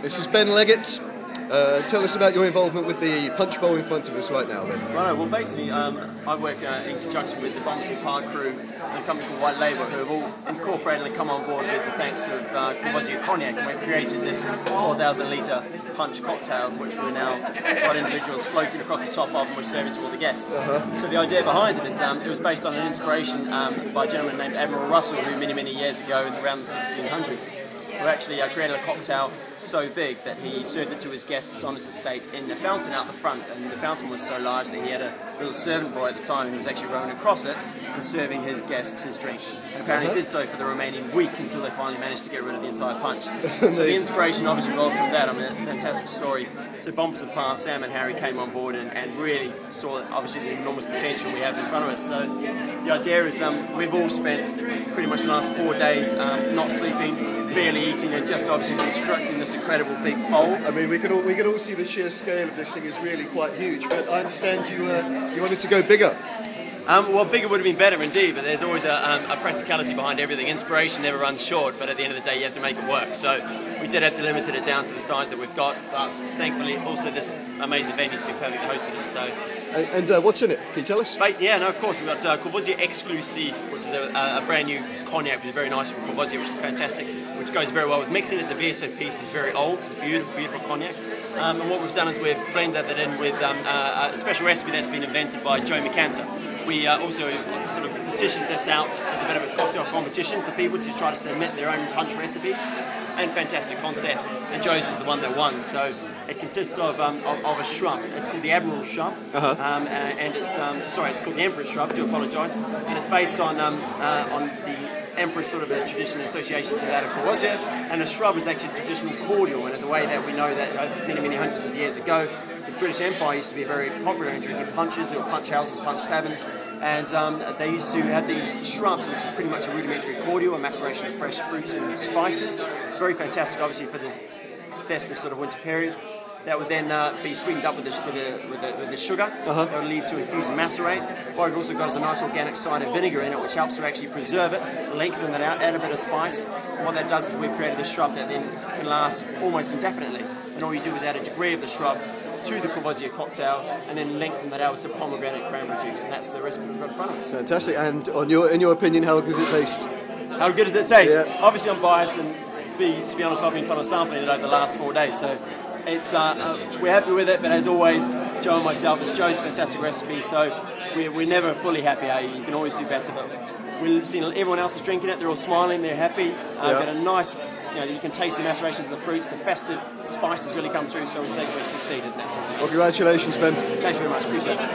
This is Ben Legget. Tell us about your involvement with the punch bowl in front of us right now, then. Right, well, basically, I work in conjunction with the Bombers and Park crew and a company called White Label, who have all incorporated and come on board with the thanks of Courvoisier Cognac, and we've created this 4,000 litre punch cocktail, which we're now got individuals floating across the top of, and we're serving to all the guests. So the idea behind it is it was based on an inspiration by a gentleman named Admiral Russell, who many years ago, around the 1600s, who actually created a cocktail so big that he served it to his guests on his estate in the fountain out the front, and the fountain was so large that he had a little servant boy at the time who was actually rowing across it and serving his guests his drink, and apparently did so for the remaining week until they finally managed to get rid of the entire punch. So the inspiration obviously rolled from that. I mean, that's a fantastic story. So Bombers and Park, Sam and Harry came on board and really saw obviously the enormous potential we have in front of us. So the idea is we've all spent pretty much the last 4 days not sleeping, barely eating, and just obviously constructing this incredible big bowl. I mean, we can all see the sheer scale of this thing is really quite huge. But I understand you wanted to go bigger. Well, bigger would have been better indeed, but there's always a practicality behind everything. Inspiration never runs short, but at the end of the day you have to make it work. So we did have to limit it down to the size that we've got, but thankfully also this amazing venue's been perfectly hosted it. So. And what's in it? Can you tell us? Yeah, no, of course. We've got Courvoisier Exclusive, which is a brand new cognac, which is very nice from Courvoisier, which is fantastic, which goes very well with mixing. It's a VSO piece, it's very old, it's a beautiful cognac. And what we've done is we've blended that in with a special recipe that's been invented by Joe McCanter. We also sort of petitioned this out as a bit of a cocktail competition for people to try to submit their own punch recipes and fantastic concepts. And Joe's was the one that won. So it consists of a shrub. It's called the Admiral shrub, and it's it's called the Emperor's shrub. Do apologise. And it's based on the Emperor's sort of a traditional association to that of Courvoisier, and the shrub is actually traditional cordial, and it's a way that we know that many hundreds of years ago, the British Empire used to be very popular in drinking punches. There were punch houses, punch taverns, and they used to have these shrubs, which is pretty much a rudimentary cordial, a maceration of fresh fruits and spices. Very fantastic, obviously, for the festive sort of winter period. That would then be sweetened up with the sugar. That would lead to infuse and macerate. What we've also got is a nice organic cider vinegar in it, which helps to actually preserve it, lengthen it out, add a bit of spice. And what that does is we've created a shrub that then can last almost indefinitely. And all you do is add a degree of the shrub to the Courvoisier cocktail, and then lengthen that out with some pomegranate cranberry juice, and that's the recipe we've got in front of us. Fantastic. And in your opinion, how good does it taste? How good does it taste? Yeah. Obviously, I'm biased, and to be honest, I've been kind of sampling it over the last 4 days, so it's we're happy with it. But as always, Joe and myself, it's Joe's fantastic recipe, so we're never fully happy. You can always do better, but we're seeing everyone else is drinking it. They're all smiling, they're happy. Got a nice. You can taste the macerations of the fruits, the festive spices really come through, so we think we've succeeded. Well, congratulations, Ben. Thanks very much, appreciate it.